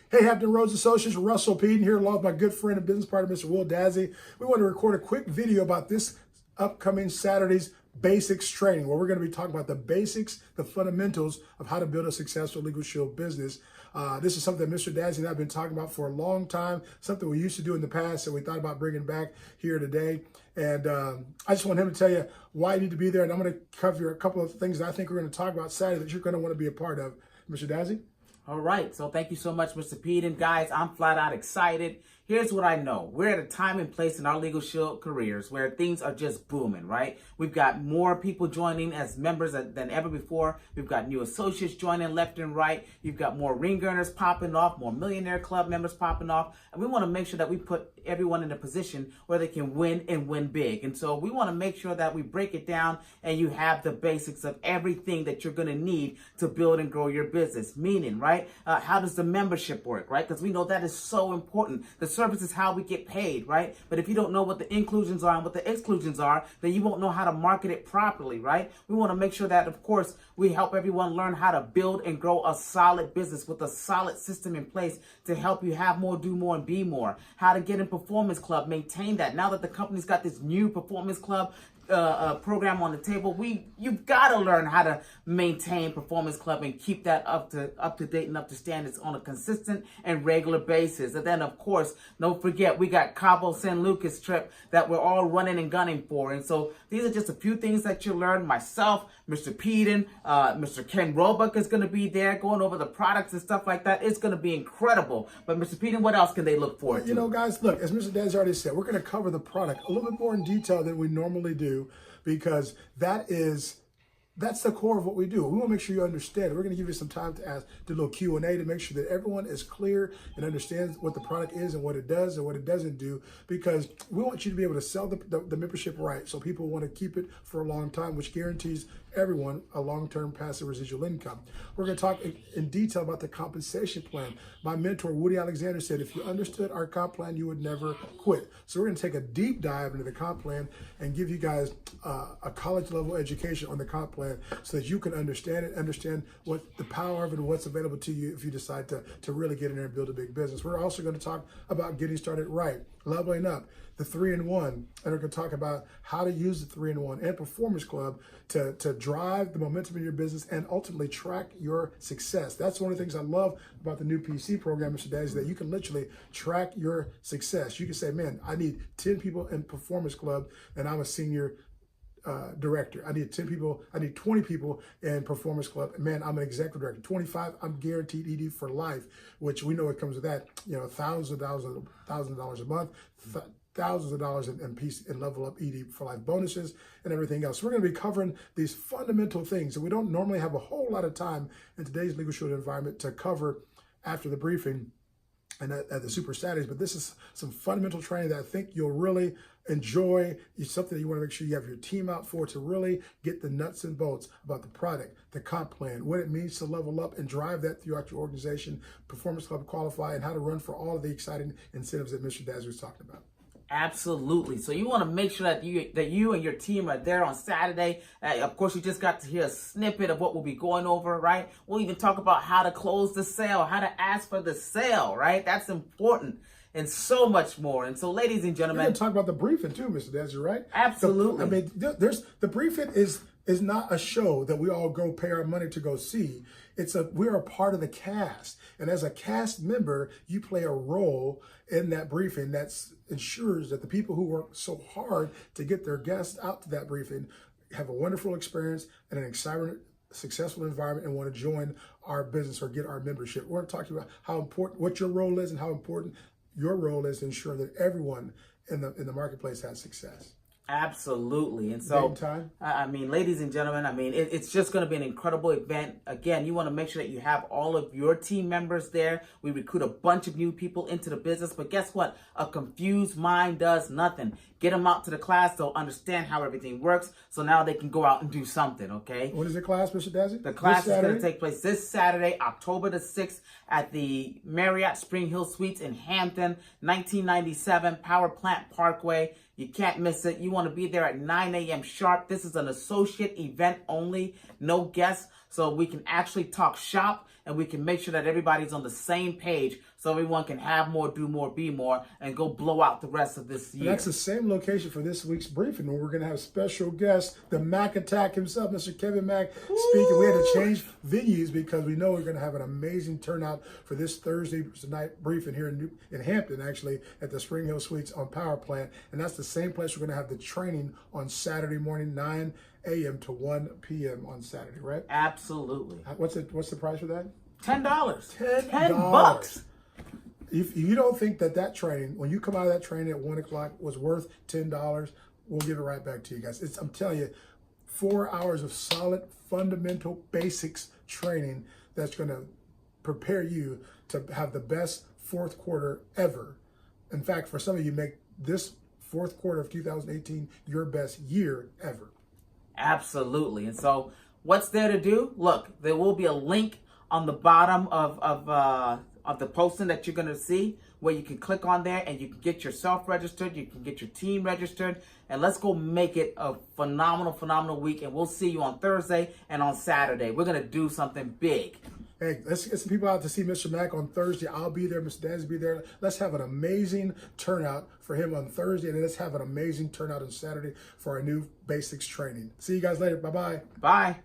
Hey, Hampton Roads Associates, Russell Peden here, along with my good friend and business partner, Mr. Will Dadzie. We want to record a quick video about this upcoming Saturday's basics training, where we're going to be talking about the basics, the fundamentals of how to build a successful Legal Shield business. This is something that Mr. Dadzie and I have been talking about for a long time, something we used to do in the past, and we thought about bringing back here today. And I just want him to tell you why you need to be there, and I'm going to cover a couple of things that I think we're going to talk about Saturday that you're going to want to be a part of. Mr. Dadzie? All right, so thank you so much, Mr. Peden. Guys, I'm flat out excited. Here's what I know. We're at a time and place in our Legal Shield careers where things are just booming, right? We've got more people joining as members than ever before. We've got new associates joining left and right. You've got more ring earners popping off, more Millionaire Club members popping off. And we want to make sure that we put everyone in a position where they can win and win big. And so we want to make sure that we break it down and you have the basics of everything that you're going to need to build and grow your business. Meaning, right? How does the membership work, right? Because we know that is so important. The service is how we get paid, right? But if you don't know what the inclusions are and what the exclusions are, then you won't know how to market it properly, right? We want to make sure that, of course, we help everyone learn how to build and grow a solid business with a solid system in place to help you have more, do more, and be more. How to get in Performance Club, maintain that. Now that the company's got this new Performance Club program on the table, you've got to learn how to maintain Performance Club and keep that up to date and up to standards on a consistent and regular basis. And then, of course, don't forget, we got Cabo San Lucas trip that we're all running and gunning for. And so these are just a few things that you learn. Myself, Mr. Peden, Mr. Ken Roebuck is going to be there going over the products and stuff like that. It's going to be incredible. But Mr. Peden, what else can they look forward to? You know, guys, look, as Mr. Dadzie already said, we're going to cover the product a little bit more in detail than we normally do, because that's the core of what we do. We want to make sure you understand. We're going to give you some time to ask, do a little Q&A to make sure that everyone is clear and understands what the product is and what it does and what it doesn't do, because we want you to be able to sell the membership right, so people want to keep it for a long time, which guarantees everyone a long-term passive residual income. We're going to talk in detail about the compensation plan. My mentor, Woody Alexander, said if you understood our comp plan, you would never quit. So we're going to take a deep dive into the comp plan and give you guys a college-level education on the comp plan so that you can understand it, understand what the power of it and what's available to you if you decide to really get in there and build a big business. We're also going to talk about getting started right, leveling up, the 3-in-1, and we're going to talk about how to use the 3-in-1 and Performance Club to drive the momentum in your business and ultimately track your success. That's one of the things I love about the new PC program, Mr. Dadzie, is that you can literally track your success. You can say, man, I need 10 people in Performance Club and I'm a senior director. I need 10 people, I need 20 people in Performance Club. Man, I'm an executive director. 25, I'm guaranteed ED for life, which we know it comes with that, you know, thousands of dollars a month, thousands of dollars in level up ED for life bonuses and everything else. So we're going to be covering these fundamental things that we don't normally have a whole lot of time in today's Legal Shield environment to cover after the briefing and at the Super Saturdays. But this is some fundamental training that I think you'll really enjoy. It's something that you want to make sure you have your team out for, to really get the nuts and bolts about the product, the comp plan, what it means to level up and drive that throughout your organization, Performance Club qualify, and how to run for all of the exciting incentives that Mr. Dadzie was talking about. Absolutely. So you want to make sure that you and your team are there on Saturday. Of course, you just got to hear a snippet of what we'll be going over, right? We'll even talk about how to close the sale, how to ask for the sale, right? That's important. And so much more. And so, ladies and gentlemen, we're going to talk about the briefing too, Mr. Dadzie, right? Absolutely. The briefing is not a show that we all go pay our money to go see. We're a part of the cast. And as a cast member, you play a role in that briefing that ensures that the people who work so hard to get their guests out to that briefing have a wonderful experience and an exciting, successful environment and want to join our business or get our membership. We're going to talk about how important, what your role is and how important your role is to ensure that everyone in the marketplace has success. Absolutely. And so, I mean, ladies and gentlemen, I mean, it's just going to be an incredible event. Again, you want to make sure that you have all of your team members there. We recruit a bunch of new people into the business, but guess what? A confused mind does nothing. Get them out to the class. They'll understand how everything works. So now they can go out and do something. Okay. When is the class, Mr. Dadzie? The class is going to take place this Saturday, October the 6th at the Marriott Spring Hill Suites in Hampton, 1997 Power Plant Parkway. You can't miss it. You want to be there at 9 a.m. sharp. This is an associate event only. No guests. so we can actually talk shop and we can make sure that everybody's on the same page so everyone can have more, do more, be more, and go blow out the rest of this year. And that's the same location for this week's briefing, where we're going to have special guest, the Mac Attack himself, Mr. Kevin Mack, speaking. We had to change venues because we know we're going to have an amazing turnout for this Thursday night briefing here in Hampton, actually, at the Spring Hill Suites on Power Plant. And that's the same place we're going to have the training on Saturday morning, 9 a.m. to 1 p.m. on Saturday, right? Absolutely. What's the price for that? $10. $10. If you don't think that training, when you come out of that training at 1 o'clock, was worth $10, we'll give it right back to you guys. I'm telling you, 4 hours of solid, fundamental, basics training that's going to prepare you to have the best fourth quarter ever. In fact, for some of you, make this fourth quarter of 2018 your best year ever. Absolutely. And so what's there to do? Look, there will be a link on the bottom of the posting that you're going to see, where you can click on there and you can get yourself registered, you can get your team registered, and let's go make it a phenomenal week. And we'll see you on Thursday and on Saturday. We're going to do something big. Hey, let's get some people out to see Mr. Mack on Thursday. I'll be there. Mr. Dadzie will be there. Let's have an amazing turnout for him on Thursday, and then let's have an amazing turnout on Saturday for our new basics training. See you guys later. Bye-bye. Bye.